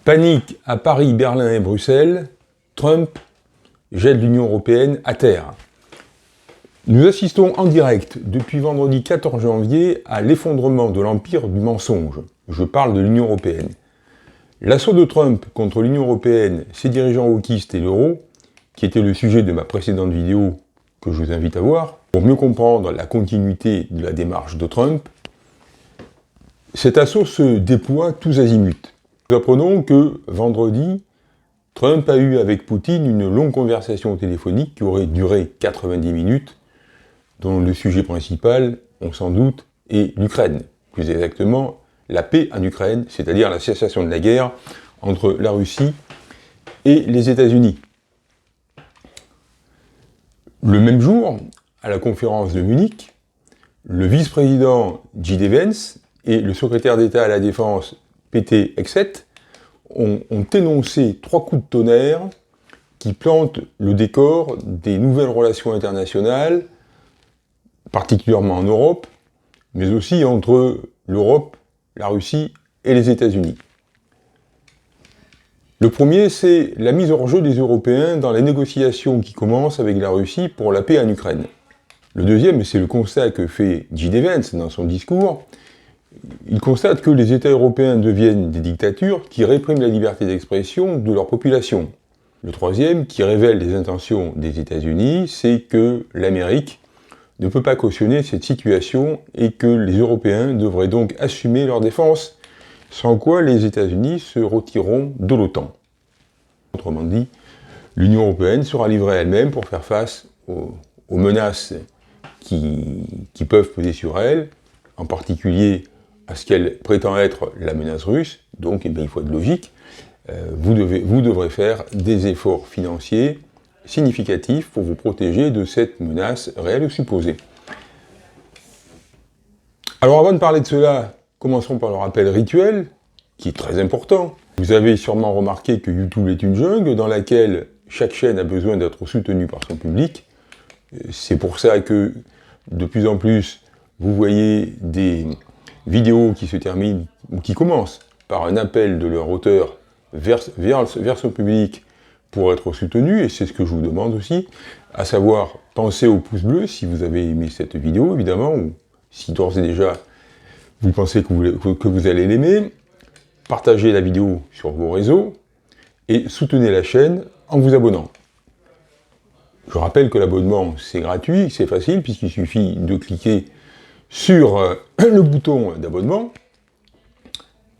Panique à Paris, Berlin et Bruxelles, Trump jette l'Union européenne à terre. Nous assistons en direct depuis vendredi 14 janvier à l'effondrement de l'empire du mensonge. Je parle de l'Union européenne. L'assaut de Trump contre l'Union européenne, ses dirigeants wokistes et l'euro, qui était le sujet de ma précédente vidéo que je vous invite à voir, pour mieux comprendre la continuité de la démarche de Trump, cet assaut se déploie tous azimuts. Nous apprenons que vendredi, Trump a eu avec Poutine une longue conversation téléphonique qui aurait duré 90 minutes, dont le sujet principal, on s'en doute, est l'Ukraine. Plus exactement, la paix en Ukraine, c'est-à-dire la cessation de la guerre entre la Russie et les États-Unis. Le même jour, à la conférence de Munich, le vice-président J.D. Vance et le secrétaire d'État à la Défense Pete Hegseth ont énoncé 3 coups de tonnerre qui plantent le décor des nouvelles relations internationales, particulièrement en Europe, mais aussi entre l'Europe, la Russie et les États-Unis. Le premier, c'est la mise hors jeu des Européens dans les négociations qui commencent avec la Russie pour la paix en Ukraine. Le deuxième, c'est le constat que fait J.D. Vance dans son discours. Il constate que les États européens deviennent des dictatures qui répriment la liberté d'expression de leur population. Le troisième, qui révèle les intentions des États-Unis, c'est que l'Amérique ne peut pas cautionner cette situation et que les Européens devraient donc assumer leur défense, sans quoi les États-Unis se retireront de l'OTAN. Autrement dit, l'Union européenne sera livrée elle-même pour faire face aux menaces qui peuvent peser sur elle, en particulier à ce qu'elle prétend être la menace russe. Donc il faut être logique, vous devrez faire des efforts financiers significatifs pour vous protéger de cette menace réelle ou supposée. Alors avant de parler de cela, commençons par le rappel rituel, qui est très important. Vous avez sûrement remarqué que YouTube est une jungle dans laquelle chaque chaîne a besoin d'être soutenue par son public. C'est pour ça que de plus en plus, vous voyez des vidéos qui se terminent ou qui commencent par un appel de leur auteur vers son public pour être soutenu, et c'est ce que je vous demande aussi, à savoir pensez au pouce bleu si vous avez aimé cette vidéo, évidemment, ou si d'ores et déjà vous pensez que vous allez l'aimer, partagez la vidéo sur vos réseaux, et soutenez la chaîne en vous abonnant. Je rappelle que l'abonnement c'est gratuit, c'est facile, puisqu'il suffit de cliquer sur le bouton d'abonnement,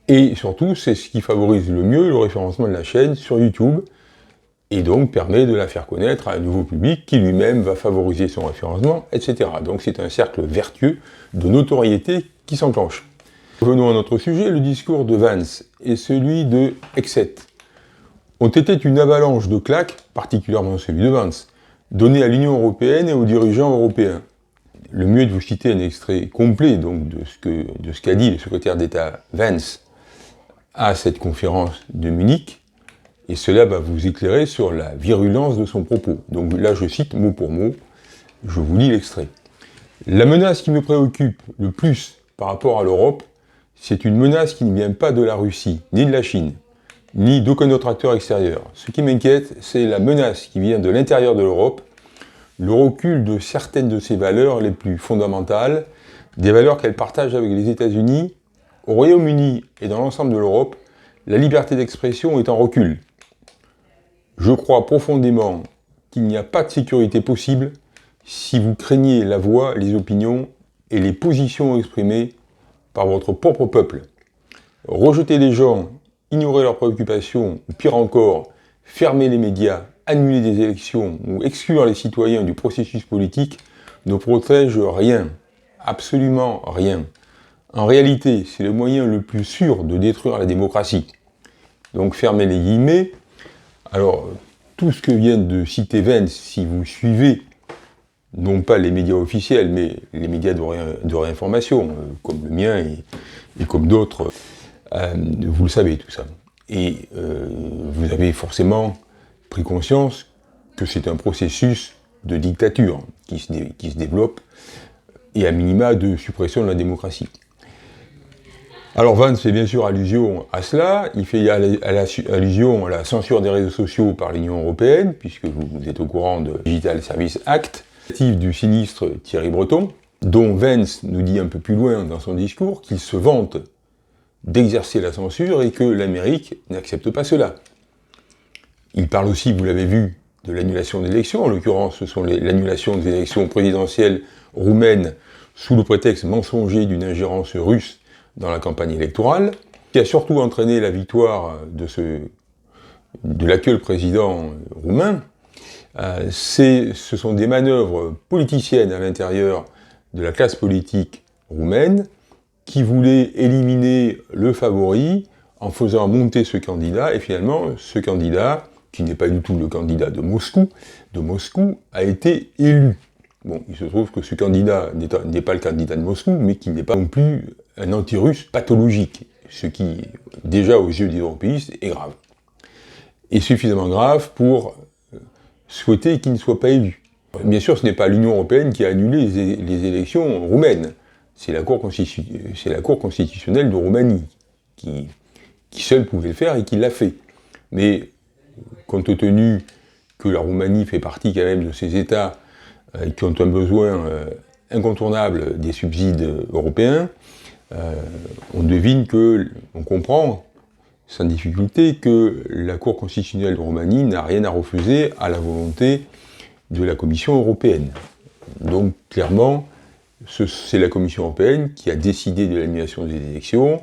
et surtout c'est ce qui favorise le mieux le référencement de la chaîne sur YouTube, et donc permet de la faire connaître à un nouveau public qui lui-même va favoriser son référencement, etc. Donc c'est un cercle vertueux de notoriété qui s'enclenche. Revenons à notre sujet, le discours de Vance et celui de Hegseth ont été une avalanche de claques, particulièrement celui de Vance, donné à l'Union européenne et aux dirigeants européens. Le mieux est de vous citer un extrait complet donc, de ce qu'a dit le secrétaire d'État Vance à cette conférence de Munich, et cela va vous éclairer sur la virulence de son propos. Donc là, je cite mot pour mot, je vous lis l'extrait. « La menace qui me préoccupe le plus par rapport à l'Europe, c'est une menace qui ne vient pas de la Russie, ni de la Chine, ni d'aucun autre acteur extérieur. Ce qui m'inquiète, c'est la menace qui vient de l'intérieur de l'Europe, le recul de certaines de ses valeurs les plus fondamentales, des valeurs qu'elle partage avec les États-Unis. Au Royaume-Uni et dans l'ensemble de l'Europe, la liberté d'expression est en recul. Je crois profondément qu'il n'y a pas de sécurité possible si vous craignez la voix, les opinions et les positions exprimées par votre propre peuple. Rejeter les gens, ignorer leurs préoccupations, ou pire encore, fermer les médias, annuler des élections ou exclure les citoyens du processus politique ne protège rien, absolument rien. En réalité, c'est le moyen le plus sûr de détruire la démocratie. Donc fermez les guillemets. Alors, tout ce que vient de citer Vance, si vous suivez, non pas les médias officiels, mais les médias de réinformation, comme le mien et comme d'autres, vous le savez tout ça. Et vous avez forcément pris conscience que c'est un processus de dictature qui se développe, et à minima de suppression de la démocratie. Alors Vance fait bien sûr allusion à cela, il fait allusion à la censure des réseaux sociaux par l'Union européenne, puisque vous êtes au courant de Digital Services Act, du sinistre Thierry Breton, dont Vance nous dit un peu plus loin dans son discours qu'il se vante d'exercer la censure et que l'Amérique n'accepte pas cela. Il parle aussi, vous l'avez vu, de l'annulation d'élections, en l'occurrence ce sont l'annulation des élections présidentielles roumaines sous le prétexte mensonger d'une ingérence russe dans la campagne électorale, qui a surtout entraîné la victoire de l'actuel président roumain. Ce sont des manœuvres politiciennes à l'intérieur de la classe politique roumaine qui voulait éliminer le favori en faisant monter ce candidat, et finalement, ce candidat, qui n'est pas du tout le candidat de Moscou, a été élu. Bon, il se trouve que ce candidat n'est pas le candidat de Moscou, mais qui n'est pas non plus un anti-russe pathologique, ce qui, déjà aux yeux des européistes, est grave. Et suffisamment grave pour souhaiter qu'il ne soit pas élu. Bien sûr, ce n'est pas l'Union européenne qui a annulé les élections roumaines, c'est la Cour constitutionnelle de Roumanie, qui seule pouvait le faire et qui l'a fait. Mais, compte tenu que la Roumanie fait partie quand même de ces États qui ont un besoin incontournable des subsides européens, on comprend sans difficulté que la Cour constitutionnelle de Roumanie n'a rien à refuser à la volonté de la Commission européenne. Donc clairement, c'est la Commission européenne qui a décidé de l'annulation des élections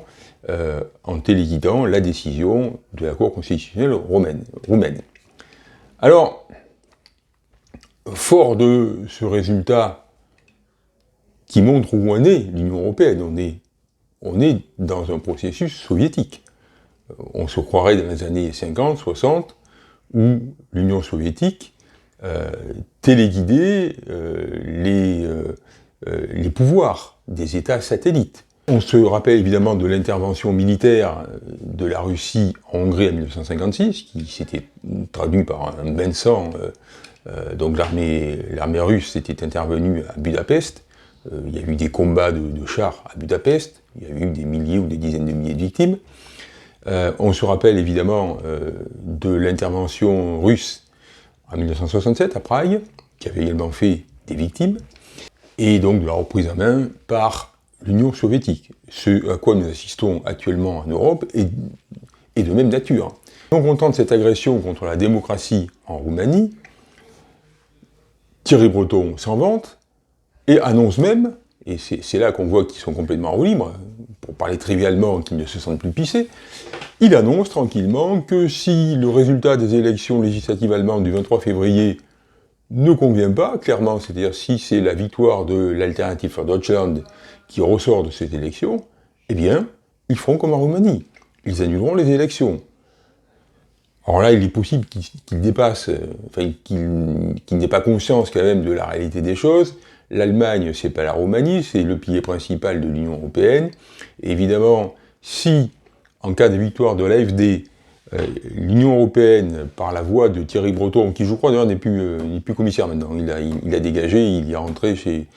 en téléguidant la décision de la Cour constitutionnelle roumaine. Alors, fort de ce résultat qui montre où en est l'Union européenne, on est dans un processus soviétique. On se croirait dans les années 50, 60, où l'Union soviétique téléguidait les pouvoirs des États satellites. On se rappelle évidemment de l'intervention militaire de la Russie en Hongrie en 1956, qui s'était traduit par un bain de sang. Donc l'armée russe était intervenue à Budapest. Il y a eu des combats de chars à Budapest. Il y a eu des milliers ou des dizaines de milliers de victimes. On se rappelle évidemment de l'intervention russe en 1967 à Prague, qui avait également fait des victimes, et donc de la reprise en main par l'Union soviétique. Ce à quoi nous assistons actuellement en Europe est de même nature. Donc content de cette agression contre la démocratie en Roumanie, Thierry Breton s'en vante et annonce même, et c'est là qu'on voit qu'ils sont complètement en roue libre, pour parler trivialement qu'ils ne se sentent plus pissés, il annonce tranquillement que si le résultat des élections législatives allemandes du 23 février ne convient pas, clairement, c'est-à-dire si c'est la victoire de l'Alternative für Deutschland qui ressort de cette élection, eh bien, ils feront comme en Roumanie. Ils annuleront les élections. Alors là, il est possible qu'il n'ait pas conscience quand même de la réalité des choses. L'Allemagne, c'est pas la Roumanie, c'est le pilier principal de l'Union européenne. Et évidemment, si, en cas de victoire de l'AfD, l'Union européenne, par la voix de Thierry Breton, qui je crois d'ailleurs n'est plus commissaire maintenant, il a dégagé, il est rentré chez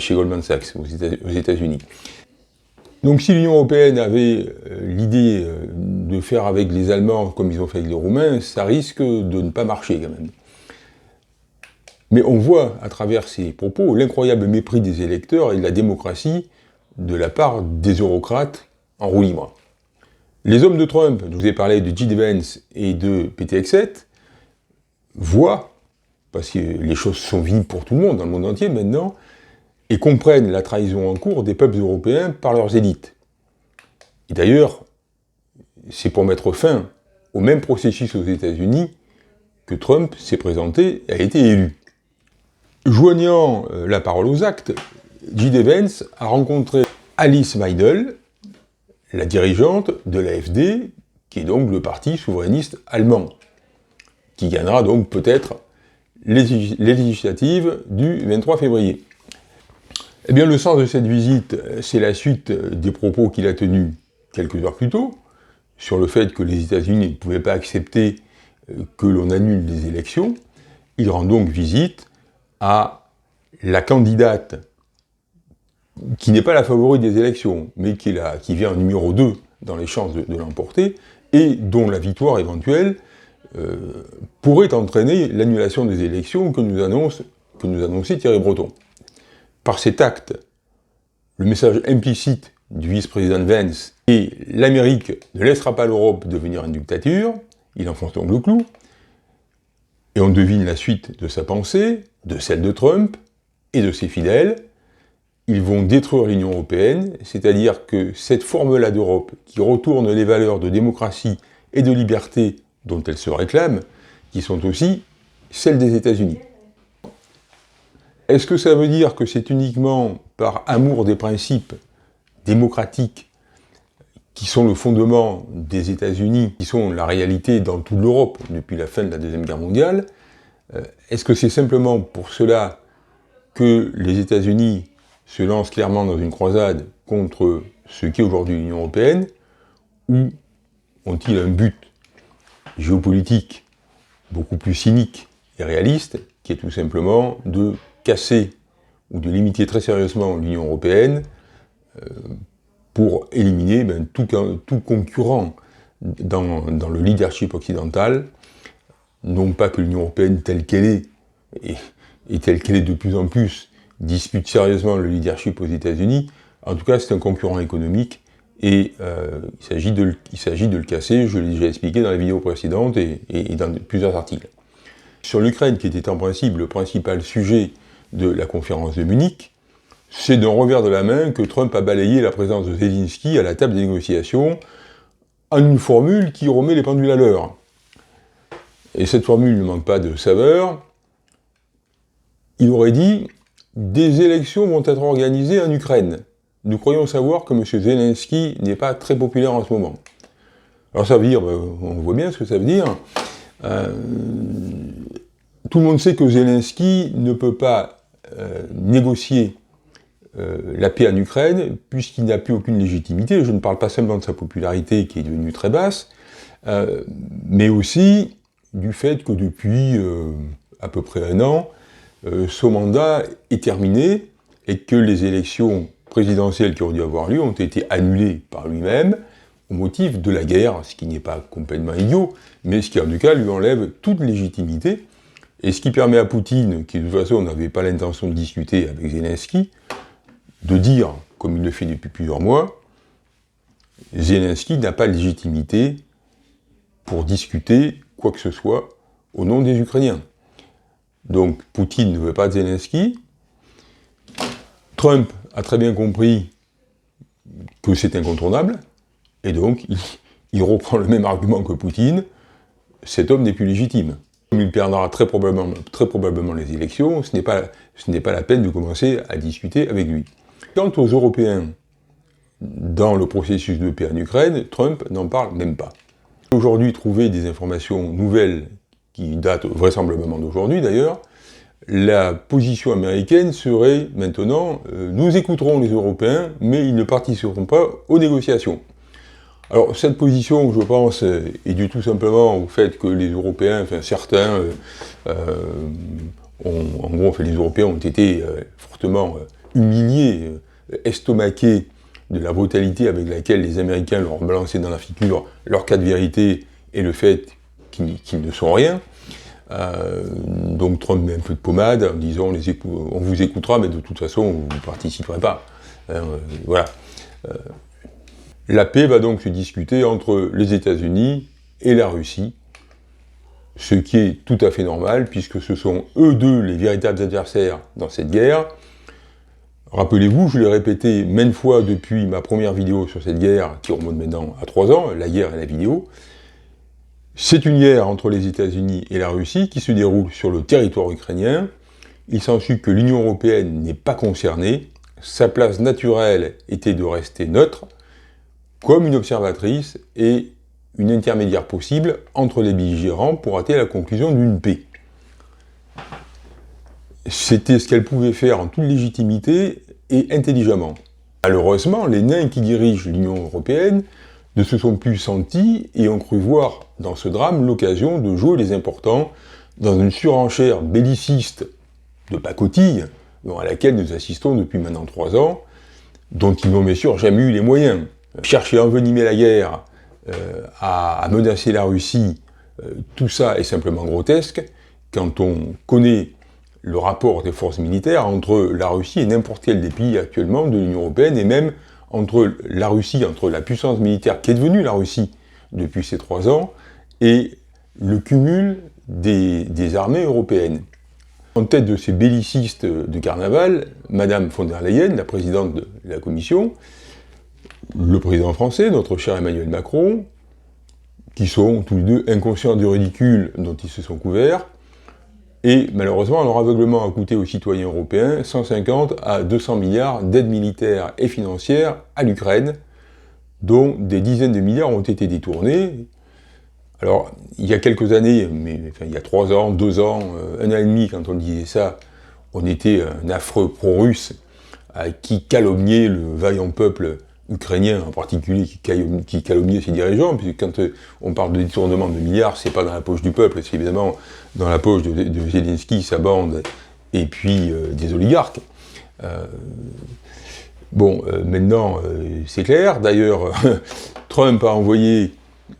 Goldman Sachs aux États-Unis. Donc si l'Union européenne avait l'idée de faire avec les Allemands comme ils ont fait avec les Roumains, ça risque de ne pas marcher quand même. Mais on voit à travers ces propos l'incroyable mépris des électeurs et de la démocratie de la part des eurocrates en roue libre. Les hommes de Trump, je vous ai parlé de J.D. Vance et de Pete Hegseth, voient, parce que les choses sont vides pour tout le monde dans le monde entier maintenant, et comprennent la trahison en cours des peuples européens par leurs élites. Et d'ailleurs, c'est pour mettre fin au même processus aux États-Unis que Trump s'est présenté et a été élu. Joignant la parole aux actes, J.D. Vance a rencontré Alice Weidel, la dirigeante de l'AfD, qui est donc le parti souverainiste allemand, qui gagnera donc peut-être les législatives du 23 février. Eh bien, le sens de cette visite, c'est la suite des propos qu'il a tenus quelques heures plus tôt, sur le fait que les États-Unis ne pouvaient pas accepter que l'on annule les élections. Il rend donc visite à la candidate qui n'est pas la favorite des élections, mais qui vient en numéro 2 dans les chances de l'emporter, et dont la victoire éventuelle pourrait entraîner l'annulation des élections que nous annonçait Thierry Breton. Par cet acte, le message implicite du vice-président Vance et l'Amérique ne laissera pas l'Europe devenir une dictature, il enfonce donc le clou, et on devine la suite de sa pensée, de celle de Trump et de ses fidèles. Ils vont détruire l'Union européenne, c'est-à-dire que cette forme-là d'Europe, qui retourne les valeurs de démocratie et de liberté dont elle se réclame, qui sont aussi celles des États-Unis. Est-ce que ça veut dire que c'est uniquement par amour des principes démocratiques qui sont le fondement des États-Unis, qui sont la réalité dans toute l'Europe depuis la fin de la Deuxième Guerre mondiale? Est-ce que c'est simplement pour cela que les États-Unis se lancent clairement dans une croisade contre ce qu'est aujourd'hui l'Union européenne, ou ont-ils un but géopolitique beaucoup plus cynique et réaliste, qui est tout simplement de casser ou de limiter très sérieusement l'Union européenne pour éliminer tout concurrent dans le leadership occidental, non pas que l'Union européenne telle qu'elle est, et telle qu'elle est de plus en plus, dispute sérieusement le leadership aux États-Unis. En tout cas, c'est un concurrent économique, et il s'agit de le casser, je l'ai déjà expliqué dans la vidéo précédente et dans plusieurs articles. Sur l'Ukraine, qui était en principe le principal sujet de la conférence de Munich, c'est d'un revers de la main que Trump a balayé la présence de Zelensky à la table des négociations en une formule qui remet les pendules à l'heure. Et cette formule ne manque pas de saveur. Il aurait dit « Des élections vont être organisées en Ukraine. Nous croyons savoir que M. Zelensky n'est pas très populaire en ce moment. » Alors ça veut dire, on voit bien ce que ça veut dire. Tout le monde sait que Zelensky ne peut pas négocier la paix en Ukraine, puisqu'il n'a plus aucune légitimité. Je ne parle pas seulement de sa popularité qui est devenue très basse, mais aussi du fait que depuis à peu près un an, son mandat est terminé et que les élections présidentielles qui auraient dû avoir lieu ont été annulées par lui-même au motif de la guerre, ce qui n'est pas complètement idiot, mais ce qui en tout cas lui enlève toute légitimité, et ce qui permet à Poutine, qui de toute façon n'avait pas l'intention de discuter avec Zelensky, de dire, comme il le fait depuis plusieurs mois, Zelensky n'a pas de légitimité pour discuter quoi que ce soit au nom des Ukrainiens. Donc Poutine ne veut pas de Zelensky. Trump a très bien compris que c'est incontournable, et donc il reprend le même argument que Poutine, cet homme n'est plus légitime. Comme il perdra très probablement les élections, ce n'est pas la peine de commencer à discuter avec lui. Quant aux Européens, dans le processus de paix en Ukraine, Trump n'en parle même pas. Aujourd'hui, trouver des informations nouvelles, qui datent vraisemblablement d'aujourd'hui d'ailleurs, la position américaine serait maintenant nous écouterons les Européens, mais ils ne participeront pas aux négociations. Alors cette position, je pense, est due tout simplement au fait que les Européens, enfin certains, les Européens ont été fortement humiliés, estomaqués de la brutalité avec laquelle les Américains leur ont balancé dans la figure leur cas de vérité et le fait qu'ils ne sont rien. Donc Trump met un peu de pommade en disant on vous écoutera, mais de toute façon vous ne participerez pas. Voilà. La paix va donc se discuter entre les États-Unis et la Russie, ce qui est tout à fait normal, puisque ce sont eux deux les véritables adversaires dans cette guerre. Rappelez-vous, je l'ai répété maintes fois depuis ma première vidéo sur cette guerre, qui remonte maintenant à 3 ans, la guerre et la vidéo. C'est une guerre entre les États-Unis et la Russie qui se déroule sur le territoire ukrainien. Il s'ensuit que l'Union européenne n'est pas concernée. Sa place naturelle était de rester neutre, comme une observatrice et une intermédiaire possible entre les belligérants pour atteindre la conclusion d'une paix. C'était ce qu'elle pouvait faire en toute légitimité et intelligemment. Malheureusement, les nains qui dirigent l'Union européenne ne se sont plus sentis et ont cru voir dans ce drame l'occasion de jouer les importants dans une surenchère belliciste de pacotille à laquelle nous assistons depuis maintenant 3 ans, dont ils n'ont bien sûr jamais eu les moyens. Chercher à envenimer la guerre, à menacer la Russie, tout ça est simplement grotesque quand on connaît le rapport des forces militaires entre la Russie et n'importe quel des pays actuellement de l'Union européenne, et même entre la Russie, entre la puissance militaire qui est devenue la Russie depuis ces 3 ans, et le cumul des armées européennes. En tête de ces bellicistes de carnaval, Madame von der Leyen, la présidente de la Commission, le président français, notre cher Emmanuel Macron, qui sont tous les deux inconscients du ridicule dont ils se sont couverts, et malheureusement, leur aveuglement a coûté aux citoyens européens 150 à 200 milliards d'aides militaires et financières à l'Ukraine, dont des dizaines de milliards ont été détournés. Alors, il y a quelques années, il y a 3 ans, 2 ans, 1 an et demi, quand on disait ça, on était un affreux pro-russe qui calomniait le vaillant peuple ukrainien en particulier, qui calomniait ses dirigeants, puisque quand on parle de détournement de milliards, c'est pas dans la poche du peuple, c'est évidemment dans la poche de Zelensky, sa bande, et puis des oligarques. Maintenant, c'est clair. D'ailleurs, Trump a envoyé,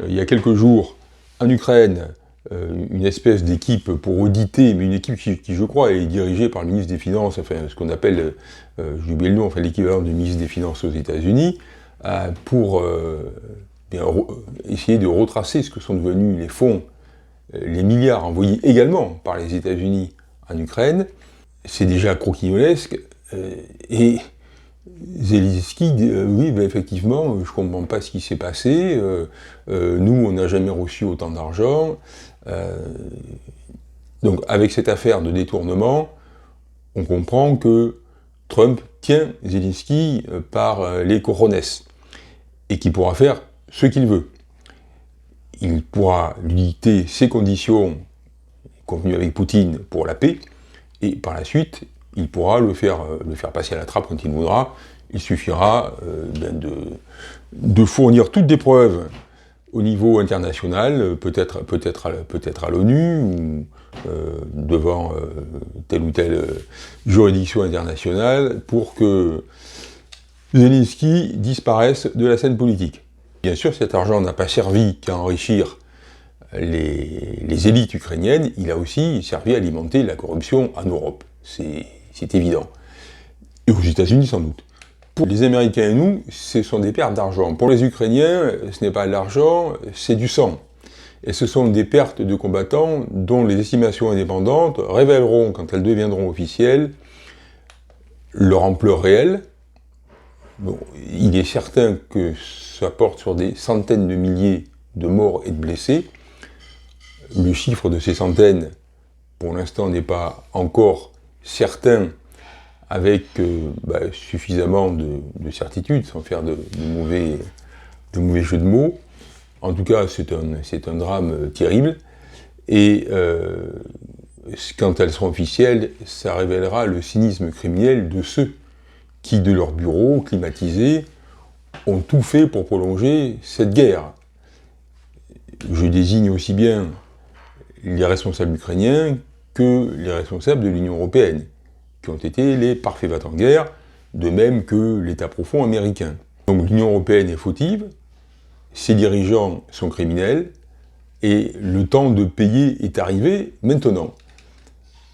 il y a quelques jours, en Ukraine, une espèce d'équipe pour auditer, mais une équipe qui, je crois, est dirigée par le ministre des Finances, enfin, ce qu'on appelle, j'ai oublié le nom, enfin, l'équivalent du ministre des Finances aux États-Unis, pour essayer de retracer ce que sont devenus les fonds, les milliards envoyés également par les États-Unis en Ukraine. C'est déjà croquignolesque, et Zelensky dit oui, effectivement, je comprends pas ce qui s'est passé, nous, on n'a jamais reçu autant d'argent. Donc, avec cette affaire de détournement, on comprend que Trump tient Zelensky par les cojones, et qu'il pourra faire ce qu'il veut. Il pourra lui dicter ses conditions convenues avec Poutine pour la paix, et par la suite, il pourra le faire passer à la trappe quand il voudra. Il suffira de fournir toutes des preuves au niveau international, peut-être à l'ONU, ou devant telle ou telle juridiction internationale, pour que Zelensky disparaisse de la scène politique. Bien sûr, cet argent n'a pas servi qu'à enrichir les élites ukrainiennes, il a aussi servi à alimenter la corruption en Europe. C'est évident. Et aux États-Unis, sans doute. Pour les Américains et nous, ce sont des pertes d'argent. Pour les Ukrainiens, ce n'est pas de l'argent, c'est du sang. Et ce sont des pertes de combattants dont les estimations indépendantes révéleront, quand elles deviendront officielles, leur ampleur réelle. Bon, il est certain que ça porte sur des centaines de milliers de morts et de blessés. Le chiffre de ces centaines, pour l'instant, n'est pas encore certain, avec suffisamment de certitude, sans faire de mauvais jeux de mots. En tout cas, c'est un drame terrible, et quand elles seront officielles, ça révélera le cynisme criminel de ceux qui, de leur bureau climatisé, ont tout fait pour prolonger cette guerre. Je désigne aussi bien les responsables ukrainiens que les responsables de l'Union européenne, qui ont été les parfaits va-t-en-guerre, de même que l'État profond américain. Donc l'Union européenne est fautive, ses dirigeants sont criminels, et le temps de payer est arrivé maintenant.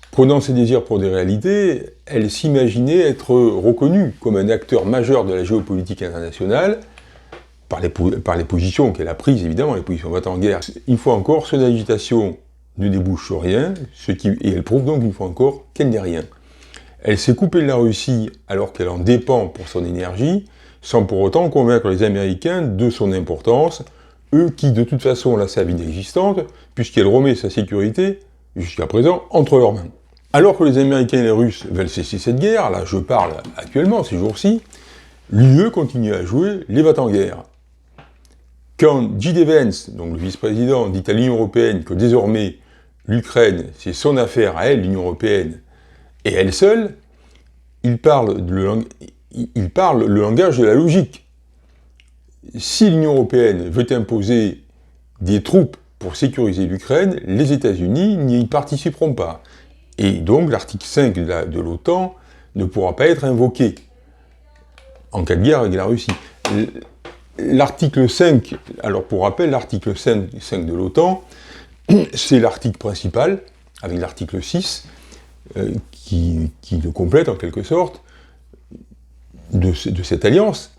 Prenant ses désirs pour des réalités, elle s'imaginait être reconnue comme un acteur majeur de la géopolitique internationale, par les positions qu'elle a prises, évidemment, les positions va-t-en-guerre. Une fois encore, son agitation ne débouche sur rien, et elle prouve donc une fois encore qu'elle n'est rien. Elle s'est coupée de la Russie alors qu'elle en dépend pour son énergie, sans pour autant convaincre les Américains de son importance, eux qui de toute façon la savent inexistante, puisqu'elle remet sa sécurité, jusqu'à présent, entre leurs mains. Alors que les Américains et les Russes veulent cesser cette guerre, là je parle actuellement, ces jours-ci, l'UE continue à jouer les va-t-en-guerre. Quand J.D. Vance, donc le vice-président, dit à l'Union européenne que désormais l'Ukraine, c'est son affaire à elle, l'Union européenne, et elle seule, il parle le langage de la logique. Si l'Union européenne veut imposer des troupes pour sécuriser l'Ukraine, les États-Unis n'y participeront pas. Et donc l'article 5 de l'OTAN ne pourra pas être invoqué. en cas de guerre avec la Russie. L'article 5, alors pour rappel, l'article 5 de l'OTAN, c'est l'article principal, avec l'article 6, qui le complète en quelque sorte, de cette alliance,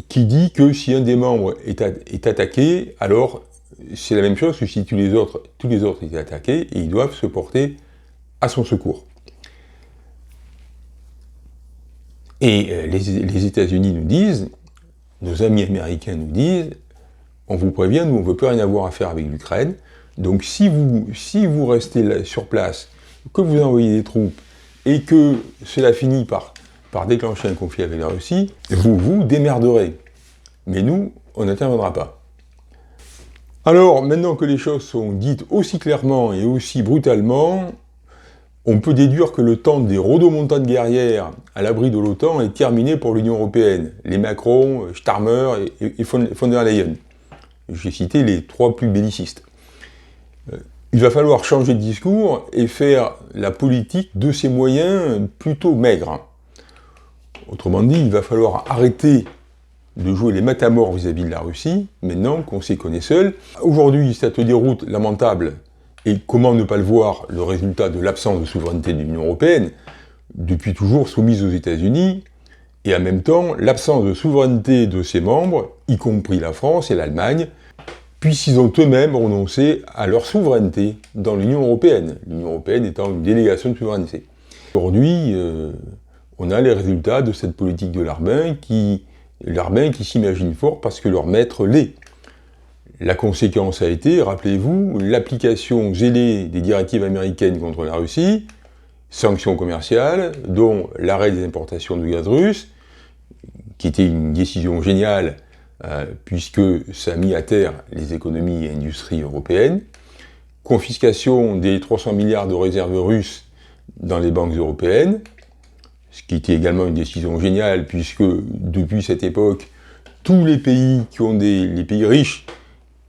qui dit que si un des membres est attaqué, alors c'est la même chose que si tous les autres étaient attaqués, et ils doivent se porter à son secours. Et les États-Unis nous disent, nos amis américains nous disent, on vous prévient, nous on ne veut plus rien avoir à faire avec l'Ukraine, donc si vous restez là, sur place, que vous envoyez des troupes, et que cela finit par déclencher un conflit avec la Russie, vous vous démerderez. Mais nous, on n'interviendra pas. Alors, maintenant que les choses sont dites aussi clairement et aussi brutalement, on peut déduire que le temps des rodomontades guerrières à l'abri de l'OTAN est terminé pour l'Union européenne. Les Macron, Starmer et von der Leyen. J'ai cité les 3 plus bellicistes. Il va falloir changer de discours et faire la politique de ces moyens plutôt maigres. Autrement dit, il va falloir arrêter de jouer les matamores vis-à-vis de la Russie, maintenant qu'on sait qu'on est seul. Aujourd'hui, ça te déroute lamentable, et comment ne pas le voir, le résultat de l'absence de souveraineté de l'Union européenne, depuis toujours soumise aux États-Unis, et en même temps, l'absence de souveraineté de ses membres, y compris la France et l'Allemagne, puisqu'ils ont eux-mêmes renoncé à leur souveraineté dans l'Union européenne, l'Union européenne étant une délégation de souveraineté. Aujourd'hui, on a les résultats de cette politique de Larbin qui s'imagine fort parce que leur maître l'est. La conséquence a été, rappelez-vous, l'application zélée des directives américaines contre la Russie, sanctions commerciales, dont l'arrêt des importations de gaz russe, qui était une décision géniale puisque ça a mis à terre les économies et industries européennes, confiscation des 300 milliards de réserves russes dans les banques européennes, ce qui était également une décision géniale, puisque depuis cette époque, tous les pays les pays riches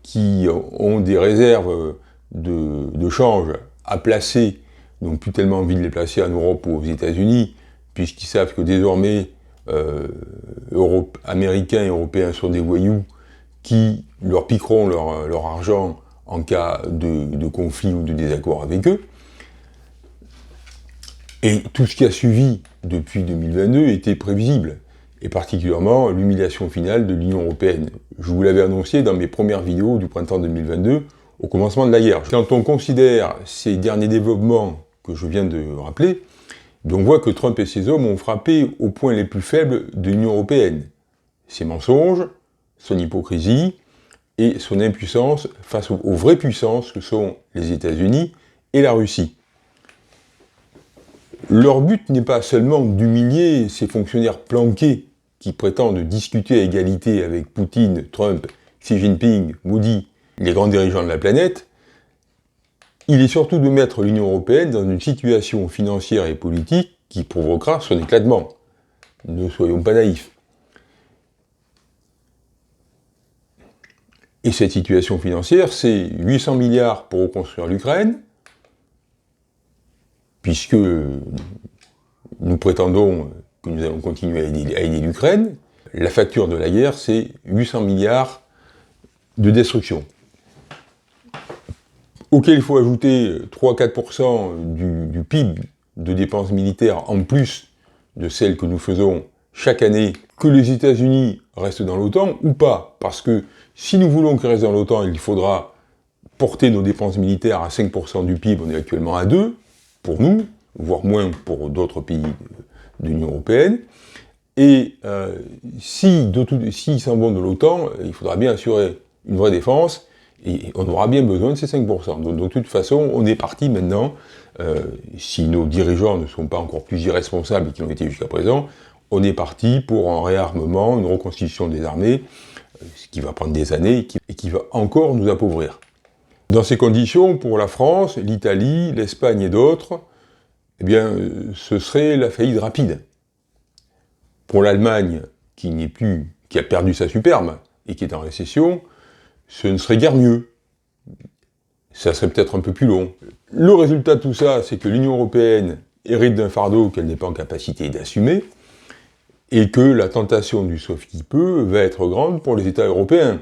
qui ont des réserves de change à placer, n'ont plus tellement envie de les placer en Europe ou aux États-Unis, puisqu'ils savent que désormais, Américains et Européens sont des voyous qui leur piqueront leur argent en cas de conflit ou de désaccord avec eux. Et tout ce qui a suivi depuis 2022 était prévisible, et particulièrement l'humiliation finale de l'Union européenne. Je vous l'avais annoncé dans mes premières vidéos du printemps 2022, au commencement de la guerre. Quand on considère ces derniers développements que je viens de rappeler, on voit que Trump et ses hommes ont frappé aux points les plus faibles de l'Union européenne. Ses mensonges, son hypocrisie et son impuissance face aux vraies puissances que sont les États-Unis et la Russie. Leur but n'est pas seulement d'humilier ces fonctionnaires planqués qui prétendent discuter à égalité avec Poutine, Trump, Xi Jinping, Modi, les grands dirigeants de la planète. Il est surtout de mettre l'Union européenne dans une situation financière et politique qui provoquera son éclatement. Ne soyons pas naïfs. Et cette situation financière, c'est 800 milliards pour reconstruire l'Ukraine, puisque nous prétendons que nous allons continuer à aider l'Ukraine. La facture de la guerre, c'est 800 milliards de destruction, auquel il faut ajouter 3-4% du PIB de dépenses militaires en plus de celles que nous faisons chaque année, que les États-Unis restent dans l'OTAN ou pas. Parce que si nous voulons qu'ils restent dans l'OTAN, il faudra porter nos dépenses militaires à 5% du PIB, on est actuellement à 2%, pour nous, voire moins pour d'autres pays de l'Union européenne. Et s'ils s'en vont de l'OTAN, il faudra bien assurer une vraie défense, et on aura bien besoin de ces 5%. Donc de toute façon, on est parti maintenant, si nos dirigeants ne sont pas encore plus irresponsables qu'ils l'ont été jusqu'à présent, on est parti pour un réarmement, une reconstitution des armées, ce qui va prendre des années et qui va encore nous appauvrir. Dans ces conditions, pour la France, l'Italie, l'Espagne et d'autres, eh bien, ce serait la faillite rapide. Pour l'Allemagne, qui a perdu sa superbe et qui est en récession, ce ne serait guère mieux. Ça serait peut-être un peu plus long. Le résultat de tout ça, c'est que l'Union européenne hérite d'un fardeau qu'elle n'est pas en capacité d'assumer, et que la tentation du sauve qui peut va être grande pour les États européens.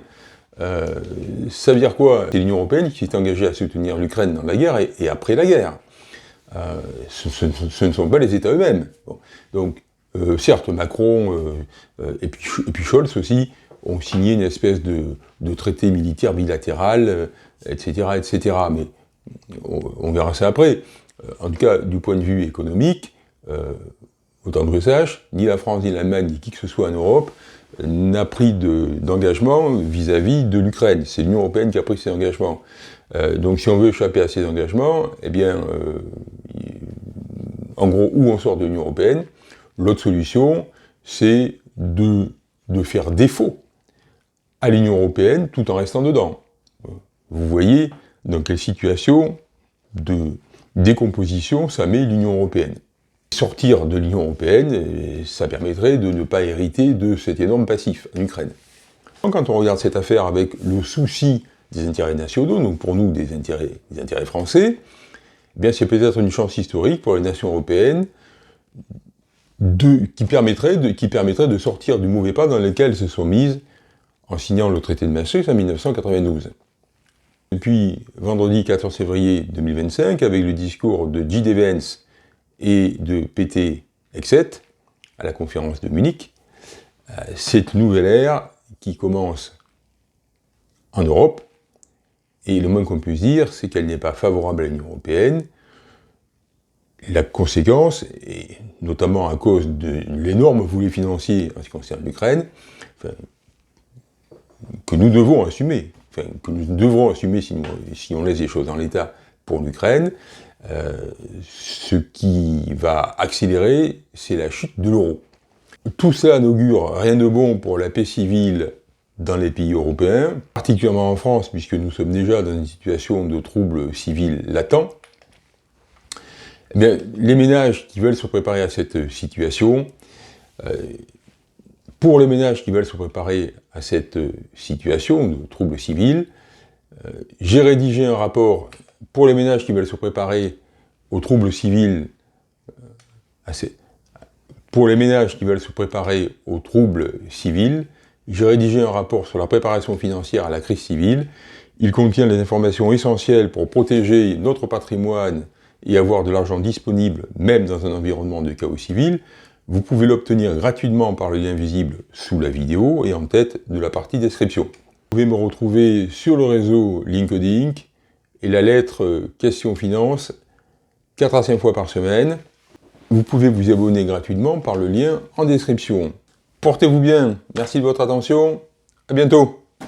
Ça veut dire quoi? C'est l'Union européenne qui s'est engagée à soutenir l'Ukraine dans la guerre et après la guerre. Ce ne sont pas les États eux-mêmes. Bon. Donc, certes, Macron et puis Scholz aussi ont signé une espèce de traité militaire bilatéral, etc., etc. Mais on verra ça après. En tout cas, du point de vue économique, autant que je sache, ni la France, ni l'Allemagne, ni qui que ce soit en Europe n'a pris d'engagement vis-à-vis de l'Ukraine. C'est l'Union européenne qui a pris ces engagements. Donc si on veut échapper à ces engagements, eh bien, en gros, où on sort de l'Union européenne, l'autre solution, c'est de faire défaut à l'Union européenne tout en restant dedans. Vous voyez dans quelle situation de décomposition ça met l'Union européenne. Sortir de l'Union européenne, ça permettrait de ne pas hériter de cet énorme passif en Ukraine. Quand on regarde cette affaire avec le souci des intérêts nationaux, donc pour nous des intérêts français, eh bien c'est peut-être une chance historique pour les nations européennes qui permettrait de sortir du mauvais pas dans lequel elles se sont mises en signant le traité de Maastricht en 1992. Depuis vendredi 14 février 2025, avec le discours de J.D. Vance et de Pete Hegseth à la conférence de Munich, cette nouvelle ère qui commence en Europe, et le moins qu'on puisse dire, c'est qu'elle n'est pas favorable à l'Union européenne. La conséquence, et notamment à cause de l'énorme volet financier en ce qui concerne l'Ukraine, que nous devons assumer, que nous devrons assumer si on laisse les choses dans l'état pour l'Ukraine, ce qui va accélérer, c'est la chute de l'euro. Tout ça n'augure rien de bon pour la paix civile dans les pays européens, particulièrement en France, puisque nous sommes déjà dans une situation de troubles civils latents. Eh bien, les ménages qui veulent se préparer à cette situation, pour les ménages qui veulent se préparer à cette situation de troubles civils, j'ai rédigé un rapport pour les ménages qui veulent se préparer aux troubles civils, pour les ménages qui veulent se préparer aux troubles civils, j'ai rédigé un rapport sur la préparation financière à la crise civile. Il contient les informations essentielles pour protéger notre patrimoine et avoir de l'argent disponible, même dans un environnement de chaos civil. Vous pouvez l'obtenir gratuitement par le lien visible sous la vidéo et en tête de la partie description. Vous pouvez me retrouver sur le réseau LinkedIn et la lettre Question Finance 4 à 5 fois par semaine. Vous pouvez vous abonner gratuitement par le lien en description. Portez-vous bien, merci de votre attention, à bientôt.